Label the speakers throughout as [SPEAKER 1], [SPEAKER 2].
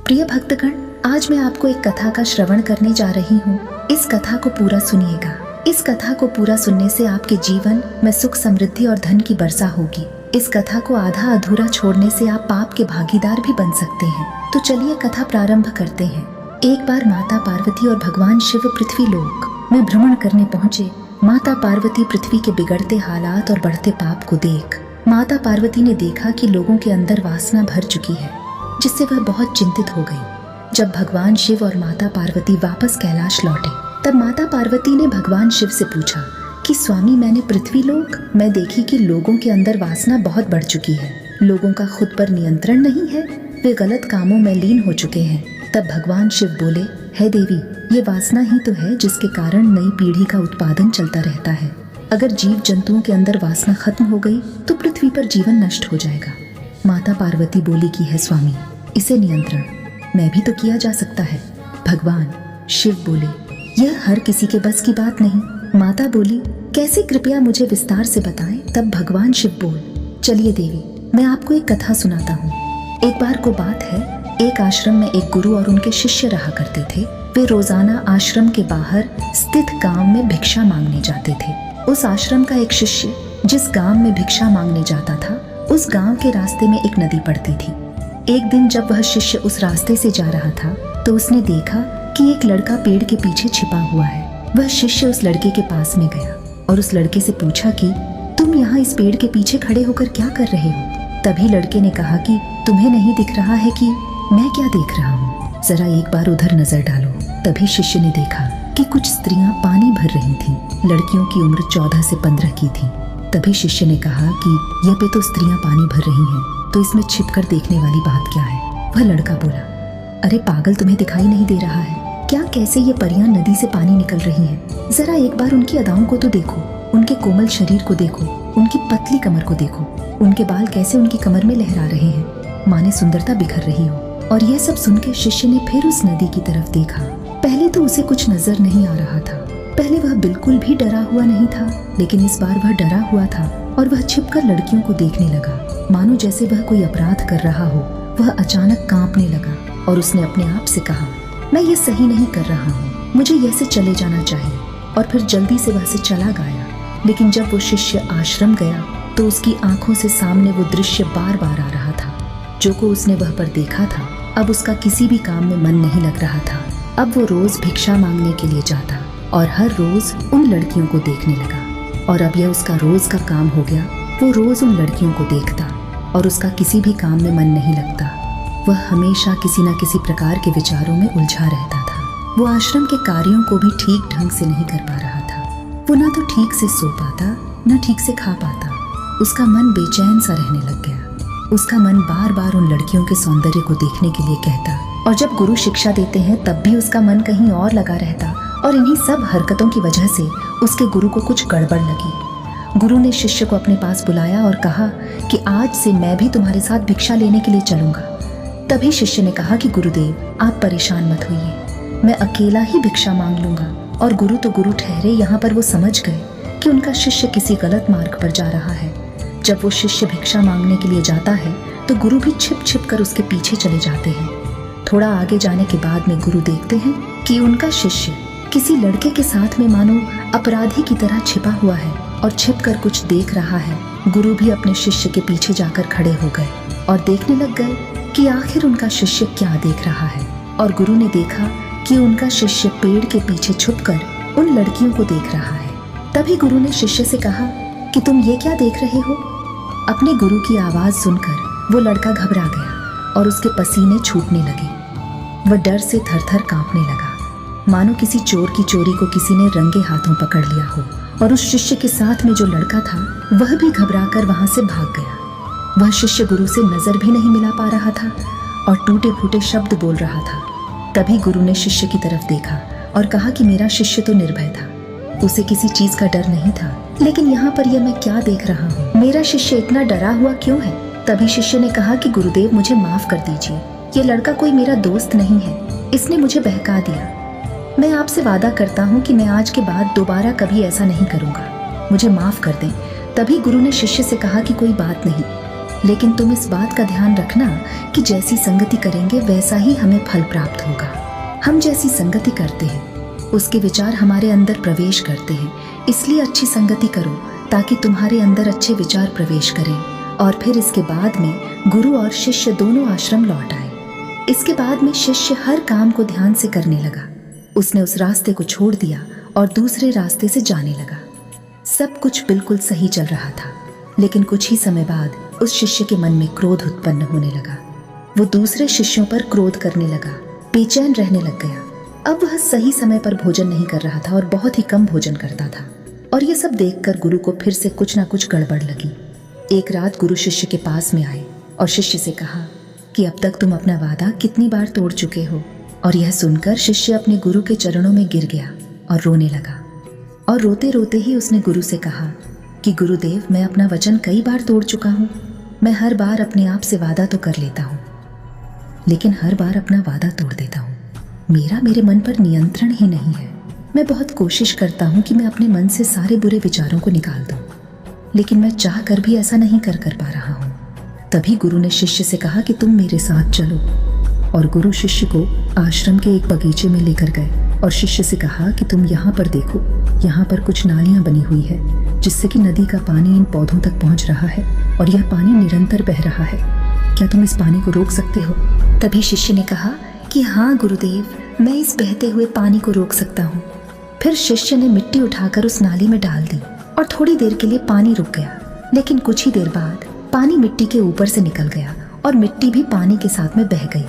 [SPEAKER 1] प्रिय भक्तगण, आज मैं आपको एक कथा का श्रवण करने जा रही हूँ। इस कथा को पूरा सुनिएगा। इस कथा को पूरा सुनने से आपके जीवन में सुख, समृद्धि और धन की वर्षा होगी। इस कथा को आधा अधूरा छोड़ने से आप पाप के भागीदार भी बन सकते हैं। तो चलिए कथा प्रारंभ करते हैं। एक बार माता पार्वती और भगवान शिव पृथ्वी लोक में भ्रमण करने पहुँचे। माता पार्वती पृथ्वी के बिगड़ते हालात और बढ़ते पाप को देख माता पार्वती ने देखा कि लोगों के अंदर वासना भर चुकी है, जिससे वह बहुत चिंतित हो गई। जब भगवान शिव और माता पार्वती वापस कैलाश लौटे, तब माता पार्वती ने भगवान शिव से पूछा कि स्वामी, मैंने पृथ्वी लोक में देखी कि लोगों के अंदर वासना बहुत बढ़ चुकी है। लोगों का खुद पर नियंत्रण नहीं है, वे गलत कामों में लीन हो चुके हैं। तब भगवान शिव बोले, हे देवी, ये वासना ही तो है जिसके कारण नई पीढ़ी का उत्पादन चलता रहता है। अगर जीव जंतुओं के अंदर वासना खत्म हो गई तो पृथ्वी पर जीवन नष्ट हो जाएगा। माता पार्वती बोली कि है स्वामी, इसे नियंत्रण मैं भी तो किया जा सकता है। भगवान शिव बोले, यह हर किसी के बस की बात नहीं। माता बोली, कैसे, कृपया मुझे विस्तार से बताएं। तब भगवान शिव बोल, चलिए देवी, मैं आपको एक कथा सुनाता हूँ। एक बार को बात है, एक आश्रम में एक गुरु और उनके शिष्य रहा करते थे। वे रोजाना आश्रम के बाहर स्थित गांव में भिक्षा मांगने जाते थे। उस आश्रम का एक शिष्य जिस गांव में भिक्षा मांगने जाता था, उस गांव के रास्ते में एक नदी पड़ती थी। एक दिन जब वह शिष्य उस रास्ते से जा रहा था, तो उसने देखा कि एक लड़का पेड़ के पीछे छिपा हुआ है। वह शिष्य उस लड़के के पास में गया और उस लड़के से पूछा कि तुम यहाँ इस पेड़ के पीछे खड़े होकर क्या कर रहे हो? तभी लड़के ने कहा कि तुम्हें नहीं दिख रहा है कि मैं क्या देख रहा हूँ? जरा एक बार उधर नजर डालो। तभी शिष्य ने देखा कि कुछ स्त्रियां पानी भर रही थीं। लड़कियों की उम्र 14 से 15 की थी। तभी शिष्य ने कहा कि यह पे तो स्त्रियां पानी भर रही हैं, तो इसमें छिपकर देखने वाली बात क्या है? वह लड़का बोला, अरे पागल, तुम्हें दिखाई नहीं दे रहा है क्या? कैसे ये परियां नदी से पानी निकल रही हैं? जरा एक बार उनकी अदाओं को तो देखो, उनके कोमल शरीर को देखो, उनकी पतली कमर को देखो, उनके बाल कैसे उनकी कमर में लहरा रहे हैं, माने सुंदरता बिखर रही हो। और यह सब सुन के शिष्य ने फिर उस नदी की तरफ देखा। पहले तो उसे कुछ नजर नहीं आ रहा था। पहले वह बिल्कुल भी डरा हुआ नहीं था, लेकिन इस बार वह डरा हुआ था और वह छिपकर लड़कियों को देखने लगा, मानो जैसे वह कोई अपराध कर रहा हो। वह अचानक कांपने लगा और उसने अपने आप से कहा, मैं ये सही नहीं कर रहा हूँ, मुझे यहाँ से चले जाना चाहिए। और फिर जल्दी से वह से चला गया। लेकिन जब वो शिष्य आश्रम गया तो उसकी आंखों से सामने वो दृश्य बार बार आ रहा था। जो को उसने वह पर देखा था, अब उसका किसी भी काम में मन नहीं लग रहा था। अब वो रोज भिक्षा मांगने के लिए जाता और हर रोज उन लड़कियों को देखने लगा। और अब यह उसका रोज का काम हो गया। वो रोज उन लड़कियों को देखता और उसका किसी भी काम में मन नहीं लगता। वह हमेशा किसी न किसी प्रकार के विचारों में उलझा रहता था। वो आश्रम के कार्यों को भी ठीक ढंग से नहीं कर पा रहा था। वो न तो ठीक से सो पाता, न ठीक से खा पाता। उसका मन बेचैन सा रहने लग गया। उसका मन बार बार उन लड़कियों के सौंदर्य को देखने के लिए कहता, और जब गुरु शिक्षा देते हैं तब भी उसका मन कहीं और लगा रहता। और इन्हीं सब हरकतों की वजह से उसके गुरु को कुछ गड़बड़ लगी। गुरु ने शिष्य को अपने पास बुलाया और कहा कि आज से मैं भी तुम्हारे साथ भिक्षा लेने के लिए चलूंगा। तभी शिष्य ने कहा कि गुरुदेव, आप परेशान मत होइए, मैं अकेला ही भिक्षा मांग लूंगा। और गुरु तो गुरु ठहरे, यहाँ पर वो समझ गए कि उनका शिष्य किसी गलत मार्ग पर जा रहा है। जब वो शिष्य भिक्षा मांगने के लिए जाता है तो गुरु भी छिप छिप कर उसके पीछे चले जाते हैं। थोड़ा आगे जाने के बाद में गुरु देखते हैं कि उनका शिष्य किसी लड़के के साथ में मानो अपराधी की तरह छिपा हुआ है और छिपकर कुछ देख रहा है। गुरु भी अपने शिष्य के पीछे जाकर खड़े हो गए और देखने लग गए कि आखिर उनका शिष्य क्या देख रहा है। और गुरु ने देखा कि उनका शिष्य पेड़ के पीछे छुपकर उन लड़कियों को देख रहा है। तभी गुरु ने शिष्य से कहा कि तुम ये क्या देख रहे हो? अपने गुरु की आवाज सुनकर वो लड़का घबरा गया और उसके पसीने छूटने लगे। वह डर से थर-थर कांपने लगा, मानो किसी चोर की चोरी को किसी ने रंगे हाथों पकड़ लिया हो। और उस शिष्य के साथ में जो लड़का था वह भी घबराकर वहां से भाग गया। वह शिष्य गुरु से नजर भी नहीं मिला पा रहा था और टूटे फूटे शब्द बोल रहा था। तभी गुरु ने शिष्य की तरफ देखा और कहा कि मेरा शिष्य तो निर्भय था, उसे किसी चीज का डर नहीं था, लेकिन यहाँ पर यह मैं क्या देख रहा हूँ? मेरा शिष्य इतना डरा हुआ क्यों है? तभी शिष्य ने कहा कि गुरुदेव, मुझे माफ कर दीजिए, ये लड़का कोई मेरा दोस्त नहीं है, इसने मुझे बहका दिया। मैं आपसे वादा करता हूँ कि मैं आज के बाद दोबारा कभी ऐसा नहीं करूँगा, मुझे माफ कर दें। तभी गुरु ने शिष्य से कहा कि कोई बात नहीं, लेकिन तुम इस बात का ध्यान रखना कि जैसी संगति करेंगे वैसा ही हमें फल प्राप्त होगा। हम जैसी संगति करते हैं उसके विचार हमारे अंदर प्रवेश करते हैं, इसलिए अच्छी संगति करो ताकि तुम्हारे अंदर अच्छे विचार प्रवेश करें। और फिर इसके बाद में गुरु और शिष्य दोनों आश्रम लौट आए। इसके बाद में शिष्य हर काम को ध्यान से करने लगा। उसने उस रास्ते को छोड़ दिया और दूसरे रास्ते से जाने लगा। सब कुछ बिल्कुल सही चल रहा था, लेकिन कुछ ही समय बाद उस शिष्य के मन में क्रोध उत्पन्न होने लगा। वो दूसरे शिष्यों पर क्रोध करने लगा, बेचैन रहने लग गया। अब वह सही समय पर भोजन नहीं कर रहा था और बहुत ही कम भोजन करता था। और ये सब देखकर गुरु को फिर से कुछ ना कुछ गड़बड़ लगी। एक रात गुरु शिष्य के पास में आए और शिष्य से कहा कि अब तक तुम अपना वादा कितनी बार तोड़ चुके हो। और यह सुनकर शिष्य अपने गुरु के चरणों में गिर गया और रोने लगा। और रोते रोते ही उसने गुरु से कहा कि गुरुदेव, मैं अपना वचन कई बार तोड़ चुका हूँ। मैं हर बार अपने आप से वादा तो कर लेता हूँ, लेकिन हर बार अपना वादा तोड़ देता हूँ। मेरा मेरे मन पर नियंत्रण ही नहीं है। मैं बहुत कोशिश करता हूँ कि मैं अपने मन से सारे बुरे विचारों को निकाल दूँ, लेकिन मैं चाह कर भी ऐसा नहीं कर पा रहा हूँ। तभी गुरु ने शिष्य से कहा कि तुम मेरे साथ चलो। और गुरु शिष्य को आश्रम के एक बगीचे में लेकर गए और शिष्य से कहा कि तुम यहाँ पर देखो, यहाँ पर कुछ नालियाँ बनी हुई है जिससे कि नदी का पानी इन पौधों तक पहुँच रहा है और यह पानी निरंतर बह रहा है। क्या तुम इस पानी को रोक सकते हो? तभी शिष्य ने कहा कि हाँ गुरुदेव, मैं इस बहते हुए पानी को रोक सकता हूँ। फिर शिष्य ने मिट्टी उठाकर उस नाली में डाल दी और थोड़ी देर के लिए पानी रुक गया, लेकिन कुछ ही देर बाद पानी मिट्टी के ऊपर से निकल गया और मिट्टी भी पानी के साथ में बह गई।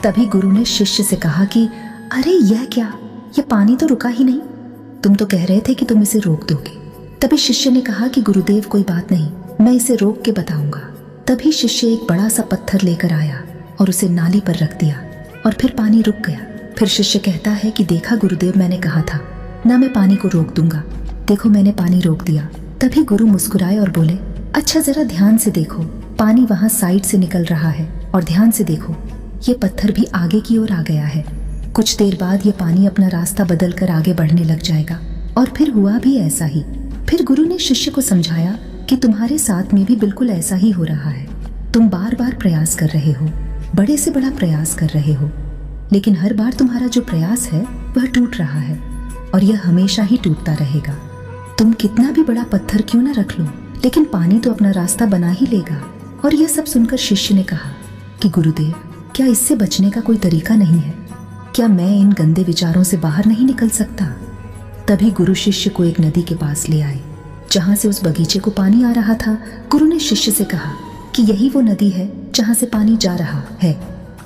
[SPEAKER 1] तभी गुरु ने शिष्य से कहा कि अरे यह क्या, यह पानी तो रुका ही नहीं। तुम तो कह रहे थे कि तुम इसे रोक दोगे। तभी शिष्य ने कहा कि गुरुदेव कोई बात नहीं, मैं इसे रोक के बताऊंगा। तभी शिष्य एक बड़ा सा पत्थर लेकर आया और उसे नाली पर रख दिया और फिर पानी रुक गया। फिर शिष्य कहता है कि देखा गुरुदेव, मैंने कहा था ना मैं पानी को रोक दूंगा, देखो मैंने पानी रोक दिया। तभी गुरु मुस्कुराए और बोले, अच्छा जरा ध्यान से देखो, पानी वहां साइड से निकल रहा है और ध्यान से देखो, ये पत्थर भी आगे की ओर आ गया है। कुछ देर बाद ये पानी अपना रास्ता बदल कर आगे बढ़ने लग जाएगा। और फिर हुआ भी ऐसा ही। फिर गुरु ने शिष्य को समझाया कि तुम्हारे साथ में भी बिल्कुल ऐसा ही हो रहा है। तुम बार बार प्रयास कर रहे हो, बड़े से बड़ा प्रयास कर रहे हो, लेकिन हर बार तुम्हारा जो प्रयास है वह टूट रहा है और यह हमेशा ही टूटता रहेगा। तुम कितना भी बड़ा पत्थर क्यों ना रख लो, लेकिन पानी तो अपना रास्ता बना ही लेगा। और यह सब सुनकर शिष्य ने कहा कि गुरुदेव, क्या इससे बचने का कोई तरीका नहीं है? क्या मैं इन गंदे विचारों से बाहर नहीं निकल सकता? तभी गुरु शिष्य को एक नदी के पास ले आए जहां से उस बगीचे को पानी आ रहा था। गुरु ने शिष्य से कहा कि यही वो नदी है जहां से पानी जा रहा है।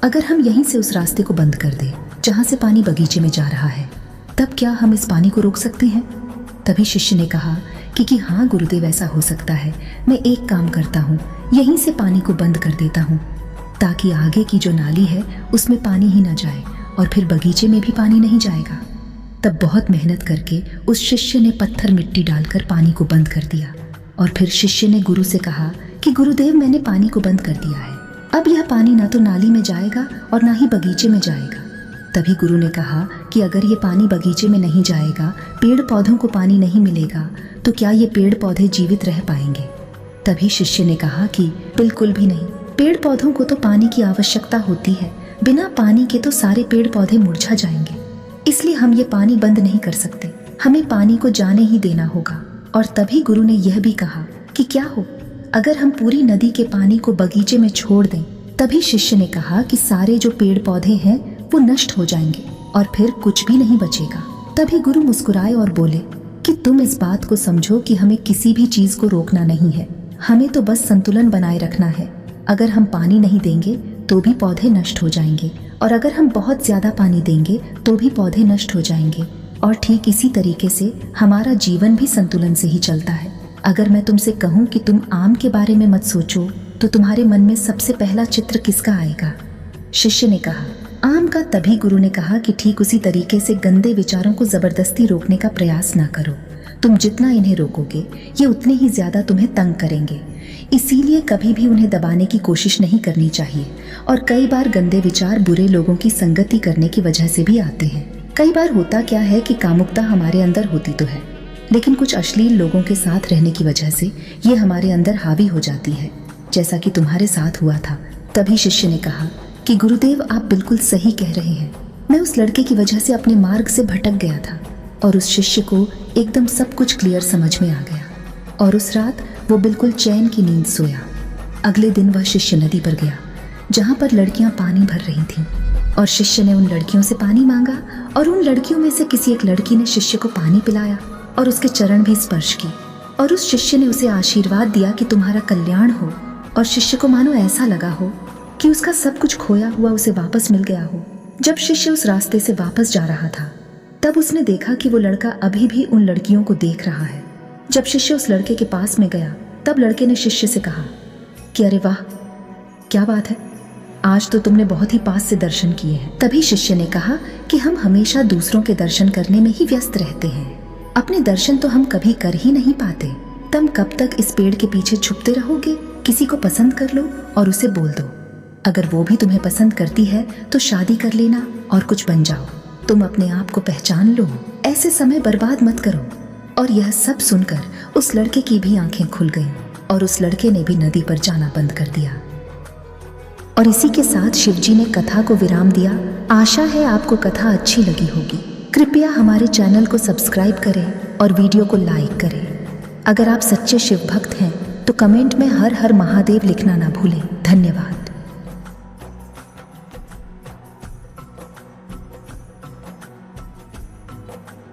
[SPEAKER 1] अगर हम यहीं से उस रास्ते को बंद कर दें जहां से पानी बगीचे में जा रहा है, तब क्या हम इस पानी को रोक सकते हैं? तभी शिष्य ने कहा कि हाँ गुरुदेव, ऐसा हो सकता है। मैं एक काम करता हूँ, यहीं से पानी को बंद कर देता हूँ ताकि आगे की जो नाली है उसमें पानी ही ना जाए और फिर बगीचे में भी पानी नहीं जाएगा। तब बहुत मेहनत करके उस शिष्य ने पत्थर मिट्टी डालकर पानी को बंद कर दिया। और फिर शिष्य ने गुरु से कहा कि गुरुदेव, मैंने पानी को बंद कर दिया है। अब यह पानी ना तो नाली में जाएगा और ना ही बगीचे में जाएगा। तभी गुरु ने कहा कि अगर ये पानी बगीचे में नहीं जाएगा, पेड़ पौधों को पानी नहीं मिलेगा, तो क्या ये पेड़ पौधे जीवित रह पाएंगे? तभी शिष्य ने कहा कि बिल्कुल भी नहीं, पेड़ पौधों को तो पानी की आवश्यकता होती है। बिना पानी के तो सारे पेड़ पौधे मुरझा जाएंगे, इसलिए हम ये पानी बंद नहीं कर सकते। हमें पानी को जाने ही देना होगा। और तभी गुरु ने यह भी कहा कि क्या हो अगर हम पूरी नदी के पानी को बगीचे में छोड़ दें? तभी शिष्य ने कहा कि सारे जो पेड़ पौधे हैं वो नष्ट हो जाएंगे और फिर कुछ भी नहीं बचेगा। तभी गुरु मुस्कुराए और बोले कि तुम इस बात को समझो कि हमें किसी भी चीज को रोकना नहीं है, हमें तो बस संतुलन बनाए रखना है। अगर हम पानी नहीं देंगे तो भी पौधे नष्ट हो जाएंगे, और अगर हम बहुत ज्यादा पानी देंगे तो भी पौधे नष्ट हो जाएंगे। और ठीक इसी तरीके से हमारा जीवन भी संतुलन से ही चलता है। अगर मैं तुमसे कहूँ कि तुम आम के बारे में मत सोचो, तो तुम्हारे मन में सबसे पहला चित्र किसका आएगा? शिष्य ने कहा आम का। तभी गुरु ने कहा कि ठीक उसी तरीके से गंदे विचारों को जबरदस्ती रोकने का प्रयास ना करो। तुम जितना इन्हें रोकोगे ये उतने ही ज्यादा तुम्हें तंग करेंगे, इसीलिए कभी भी उन्हें दबाने की कोशिश नहीं करनी चाहिए। और कई बार गंदे विचार बुरे लोगों की संगति करने की वजह से भी आते हैं। कई बार होता क्या है कि कामुकता हमारे अंदर होती तो है, लेकिन कुछ अश्लील लोगों के साथ रहने की वजह से ये हमारे अंदर हावी हो जाती है। जैसा कि तुम्हारे साथ हुआ था। तभी शिष्य ने कहा कि गुरुदेव, आप बिल्कुल सही कह रहे हैं। मैं उस लड़के की वजह से अपने मार्ग से भटक गया था। और उस शिष्य को एकदम सब कुछ क्लियर समझ में आ गया और उस रात वो बिल्कुल चैन की नींद सोया। अगले दिन वह शिष्य नदी पर गया जहाँ पर लड़कियाँ पानी भर रही थीं और शिष्य ने उन लड़कियों से पानी मांगा और उन लड़कियों में से किसी एक लड़की ने शिष्य को पानी पिलाया और उसके चरण भी स्पर्श की और उस शिष्य ने उसे आशीर्वाद दिया कि तुम्हारा कल्याण हो। और शिष्य को मानो ऐसा लगा हो कि उसका सब कुछ खोया हुआ उसे वापस मिल गया हो। जब शिष्य उस रास्ते से वापस जा रहा था तब उसने देखा कि वो लड़का अभी भी उन लड़कियों को देख रहा है। जब शिष्य उस लड़के के पास में गया तब लड़के ने शिष्य से कहा कि अरे वाह, क्या बात है, आज तो तुमने बहुत ही पास से दर्शन किए हैं। तभी शिष्य ने कहा कि हम हमेशा दूसरों के दर्शन करने में ही व्यस्त रहते हैं, अपने दर्शन तो हम कभी कर ही नहीं पाते। तुम कब तक इस पेड़ के पीछे छुपते रहोगे? किसी को पसंद कर लो और उसे बोल दो। अगर वो भी तुम्हें पसंद करती है तो शादी कर लेना और कुछ बन जाओ। तुम अपने आप को पहचान लो, ऐसे समय बर्बाद मत करो। और यह सब सुनकर उस लड़के की भी आंखें खुल गईं और उस लड़के ने भी नदी पर जाना बंद कर दिया। और इसी के साथ शिवजी ने कथा को विराम दिया। आशा है आपको कथा अच्छी लगी होगी। कृपया हमारे चैनल को सब्सक्राइब करें और वीडियो को लाइक करें। अगर आप सच्चे शिव भक्त हैं तो कमेंट में हर हर महादेव लिखना ना भूलें। धन्यवाद।